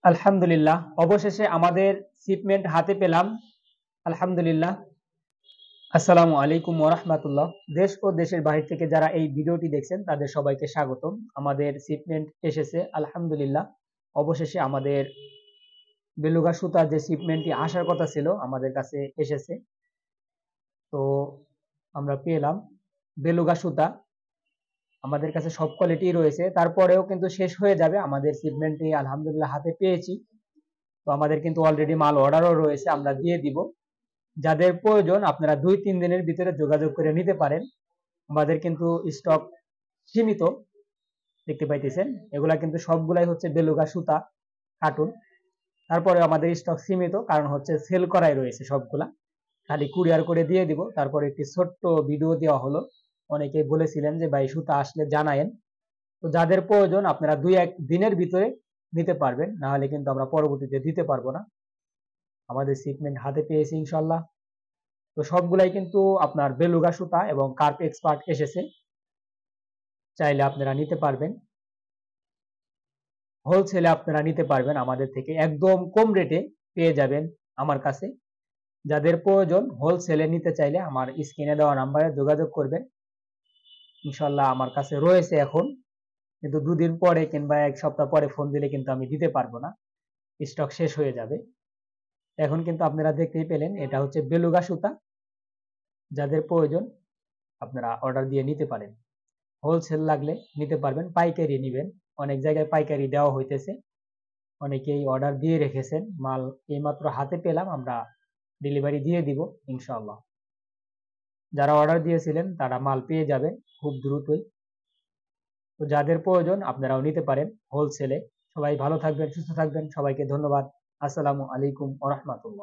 আলহামদুলিল্লাহ, অবশেষে আমাদের শিপমেন্ট হাতে পেলাম। আলহামদুলিল্লাহ। আসসালামু আলাইকুম ওয়া রাহমাতুল্লাহ। দেশ ও দেশের বাহির থেকে যারা এই ভিডিওটি দেখছেন তাদের সবাইকে স্বাগতম। আমাদের শিপমেন্ট এসেছে আলহামদুলিল্লাহ। অবশেষে আমাদের বেলুগা সুতার যে শিপমেন্টটি আসার কথা ছিল আমাদের কাছে এসেছে। তো আমরা পেলাম বেলুগা সুতা। আমাদের কাছে সব কোয়ালিটি রয়েছে, তারপরেও কিন্তু শেষ হয়ে যাবে। আমাদের শিপমেন্টটি আলহামদুলিল্লাহ হাতে পেয়েছি। তো আমাদের কিন্তু অলরেডি মাল অর্ডারও রয়েছে, আমরা দিয়ে দিব। যাদের প্রয়োজন আপনারা 2-3 দিনের ভিতরে যোগাযোগ করে নিতে পারেন। আমাদের কিন্তু স্টক সীমিত, দেখতে পাইতেছেন এগুলা কিন্তু সবগুলাই হচ্ছে বেলুগা সুতা কার্টুন। তারপরে আমাদের স্টক সীমিত, কারণ হচ্ছে সেল করাই রয়েছে সবগুলা। খালি কুরিয়ার করে দিয়ে দিব। তারপরে একটি ছোট্ট ভিডিও দেওয়া হলো। অনেকেই বলেছিলেন যে ভাই সুতা আসলে জানায়েন। তো যাদের প্রয়োজন আপনারা 2-1 দিনের ভিতরে নিতে পারবেন, না হলে কিন্তু আমরা পরবর্তীতে দিতে পারবো না। আমাদের শিপমেন্ট হাতে পেয়েছি ইনশাল্লাহ। তো সবগুলাই কিন্তু আপনার বেলুগা সুতা এবং কার্প এক্সপার্ট এসেছে, চাইলে আপনারা নিতে পারবেন। হোলসেলে আপনারা নিতে পারবেন আমাদের থেকে, একদম কম রেটে পেয়ে যাবেন আমার কাছে। যাদের প্রয়োজন হোলসেলে নিতে চাইলে আমার স্ক্রিনে দেওয়া নাম্বারে যোগাযোগ করবেন। ইনশাল্লাহ আমার কাছে রয়েছে এখন, কিন্তু 2 দিন পরে কিংবা 1 সপ্তাহ পরে ফোন দিলে কিন্তু আমি দিতে পারবো না, স্টক শেষ হয়ে যাবে। এখন কিন্তু আপনারা দেখতেই পেলেন এটা হচ্ছে বেলুগা সুতা। যাদের প্রয়োজন আপনারা অর্ডার দিয়ে নিতে পারেন। হোলসেল লাগলে নিতে পারবেন, পাইকারি নিবেন। অনেক জায়গায় পাইকারি দেওয়া হইতেছে, অনেকেই অর্ডার দিয়ে রেখেছেন। মাল এইমাত্র হাতে পেলাম, আমরা ডেলিভারি দিয়ে দিব ইনশাআল্লাহ। যারা অর্ডার দিয়েছিলেন তারা মাল পেয়ে যাবেন খুব দ্রুতই। তো যাদের প্রয়োজন আপনারাও নিতে পারেন হোলসেলে। সবাই ভালো থাকবেন, সুস্থ থাকবেন। সবাইকে ধন্যবাদ। আসসালামু আলাইকুম ওয়া রাহমাতুল্লাহ।